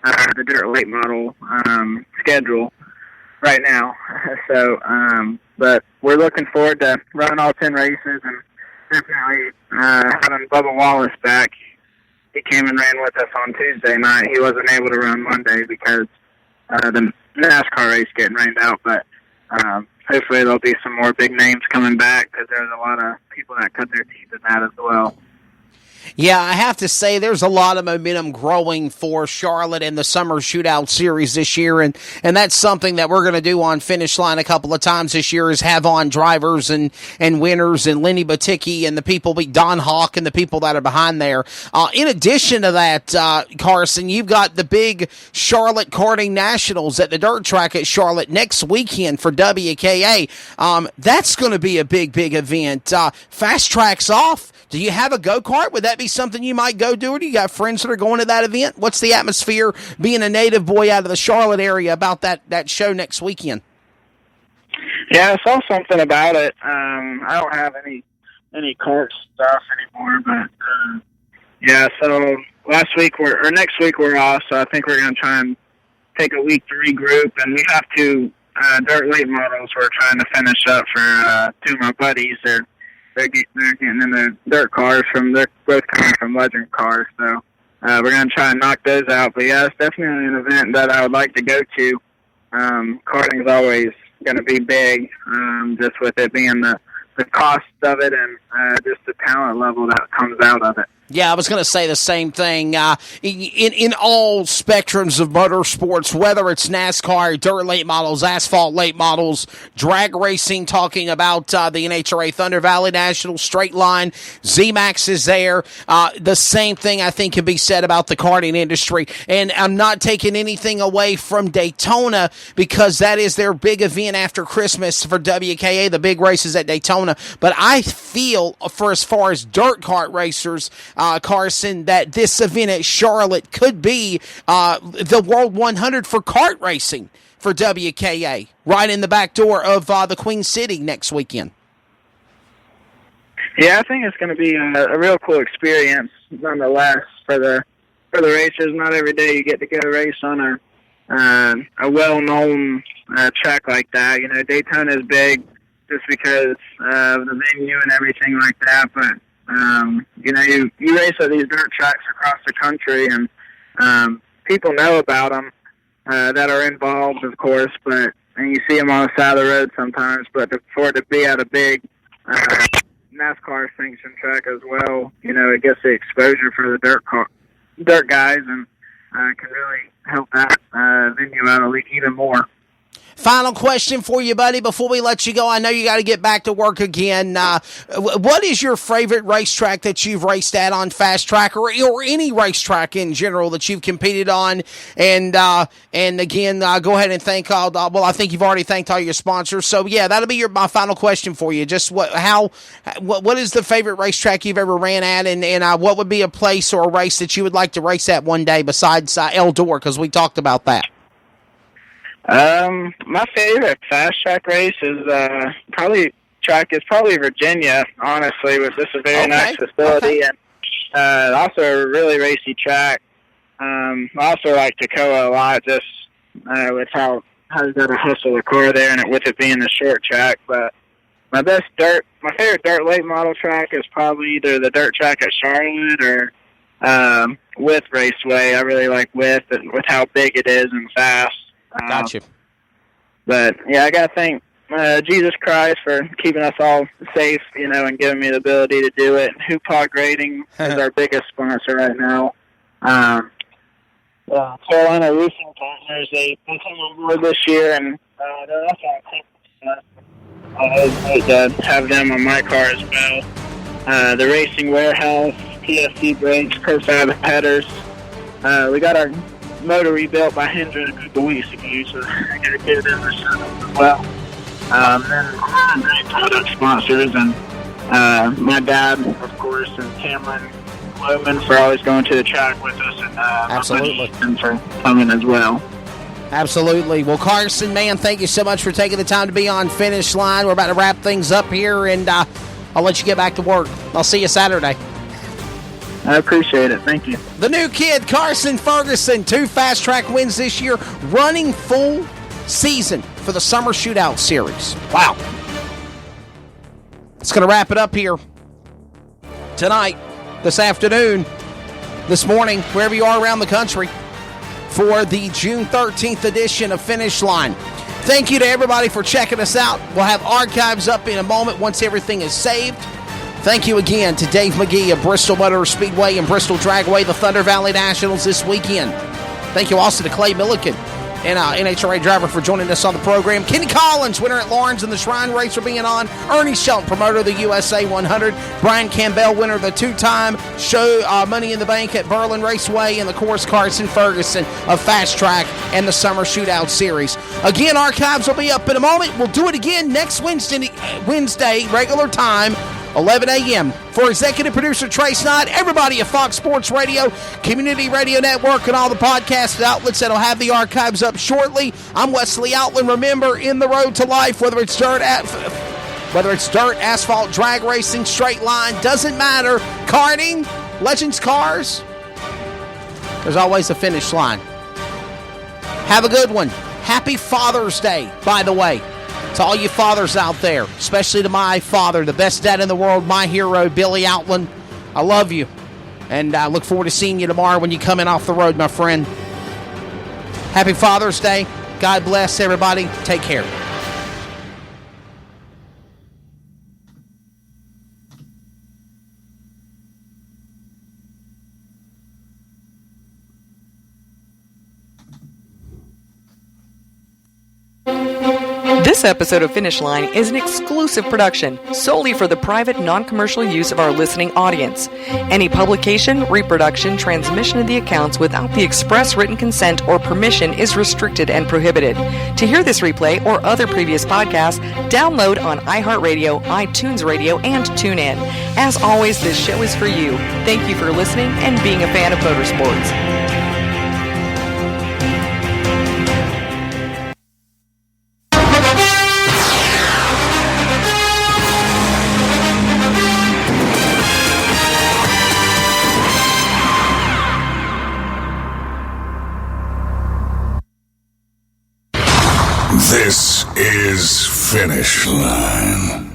the dirt late model schedule right now. So, but we're looking forward to running all 10 races and definitely having Bubba Wallace back. He came and ran with us on Tuesday night. He wasn't able to run Monday because the NASCAR race getting rained out, but hopefully there'll be some more big names coming back because there's a lot of people that cut their teeth in that as well. Yeah, I have to say there's a lot of momentum growing for Charlotte in the Summer Shootout Series this year, and that's something that we're going to do on Finish Line a couple of times this year is have on drivers and winners and Lenny Baticki and the people, Don Hawk and the people that are behind there. In addition to that, Carson, you've got the big Charlotte Karting Nationals at the dirt track at Charlotte next weekend for WKA. That's going to be a big event. Fast Track's off. Do you have a go-kart? Would that be something you might go do? Or do you got friends that are going to that event? What's the atmosphere being a native boy out of the Charlotte area about that show next weekend? Yeah, I saw something about it. I don't have any kart stuff anymore, but yeah, so next week we're off, so I think we're going to try and take a week to regroup, and we have two dirt late models we're trying to finish up for two of my buddies. They're getting in the dirt cars they're both coming from Legend Cars, so we're going to try and knock those out. But yeah, it's definitely an event that I would like to go to. Karting is always going to be big, just with it being the cost of it and just the talent level that comes out of it. Yeah, I was going to say the same thing. In all spectrums of motorsports, whether it's NASCAR, dirt late models, asphalt late models, drag racing, talking about the NHRA Thunder Valley National Straight Line, Z-Max is there. The same thing, I think, can be said about the karting industry. And I'm not taking anything away from Daytona because that is their big event after Christmas for WKA, the big races at Daytona. But I feel, for as far as dirt kart racers, Carson, that this event at Charlotte could be the World 100 for kart racing for WKA, right in the back door of the Queen City next weekend. Yeah, I think it's going to be a real cool experience, nonetheless, for the racers. Not every day you get to go race on a well-known track like that. You know, Daytona is big just because of the venue and everything like that, but you know, you race at these dirt tracks across the country, and people know about them that are involved, of course, and you see them on the side of the road sometimes. But for it to be at a big NASCAR sanctioned track as well, you know, it gets the exposure for the dirt guys, and can really help that venue out of league even more. Final question for you, buddy, before we let you go. I know you got to get back to work again. What is your favorite racetrack that you've raced at on Fast Track or any racetrack in general that you've competed on? And again, go ahead and thank all. Well, I think you've already thanked all your sponsors. So yeah, that'll be my final question for you. Just what is the favorite racetrack you've ever ran at, and what would be a place or a race that you would like to race at one day besides Eldor? Because we talked about that. My favorite fast track race is probably Virginia, honestly, with this a very nice facility and also a really racy track. I also like Toccoa a lot, just with how you got to hustle the car there, and with it being the short track. But my favorite dirt late model track is probably either the dirt track at Charlotte or With Raceway. I really like with how big it is and fast. Gotcha. But yeah, I gotta thank Jesus Christ for keeping us all safe, you know, and giving me the ability to do it. Hoopah Grading is our biggest sponsor right now. Carolina Roofing Partners, they came on board this year, and they're also great to have them on my car as well. The Racing Warehouse, PFC Brakes, Profab Headers. We got our motor rebuilt by Hendra a couple weeks ago, so I got to get it in the shop as well. Then great product sponsors, and my dad, of course, and Cameron Loman for always going to the track with us, and absolutely, and for coming as well. Absolutely. Well, Carson, man, thank you so much for taking the time to be on Finish Line. We're about to wrap things up here, and I'll let you get back to work. I'll see you Saturday. I appreciate it. Thank you. The new kid, Carson Ferguson, 2 fast track wins this year, running full season for the Summer Shootout Series. Wow. It's going to wrap it up here tonight, this afternoon, this morning, wherever you are around the country, for the June 13th edition of Finish Line. Thank you to everybody for checking us out. We'll have archives up in a moment once everything is saved. Thank you again to Dave McGee of Bristol Motor Speedway and Bristol Dragway, the Thunder Valley Nationals this weekend. Thank you also to Clay Milliken, and NHRA driver, for joining us on the program. Kenny Collins, winner at Lawrence and the Shrine Race, for being on. Ernie Shelton, promoter of the USA 100. Brian Campbell, winner of the 2-time show Money in the Bank at Berlin Raceway. And, of course, Carson Ferguson of Fast Track and the Summer Shootout Series. Again, archives will be up in a moment. We'll do it again next Wednesday, regular time, 11 a.m. For executive producer Trey Snide, everybody at Fox Sports Radio, Community Radio Network, and all the podcast outlets that'll have the archives up shortly. I'm Wesley Outland. Remember, in the road to life, whether it's dirt, asphalt, drag racing, straight line, doesn't matter. Karting, Legends Cars, there's always a finish line. Have a good one. Happy Father's Day, by the way. To all you fathers out there, especially to my father, the best dad in the world, my hero, Billy Outland. I love you. And I look forward to seeing you tomorrow when you come in off the road, my friend. Happy Father's Day. God bless everybody. Take care. This episode of Finish Line is an exclusive production solely for the private, non-commercial use of our listening audience. Any publication, reproduction, transmission of the accounts without the express written consent or permission is restricted and prohibited. To hear this replay or other previous podcasts, download on iHeartRadio, iTunes Radio, and TuneIn. As always, this show is for you. Thank you for listening and being a fan of motorsports. This is Finish Line.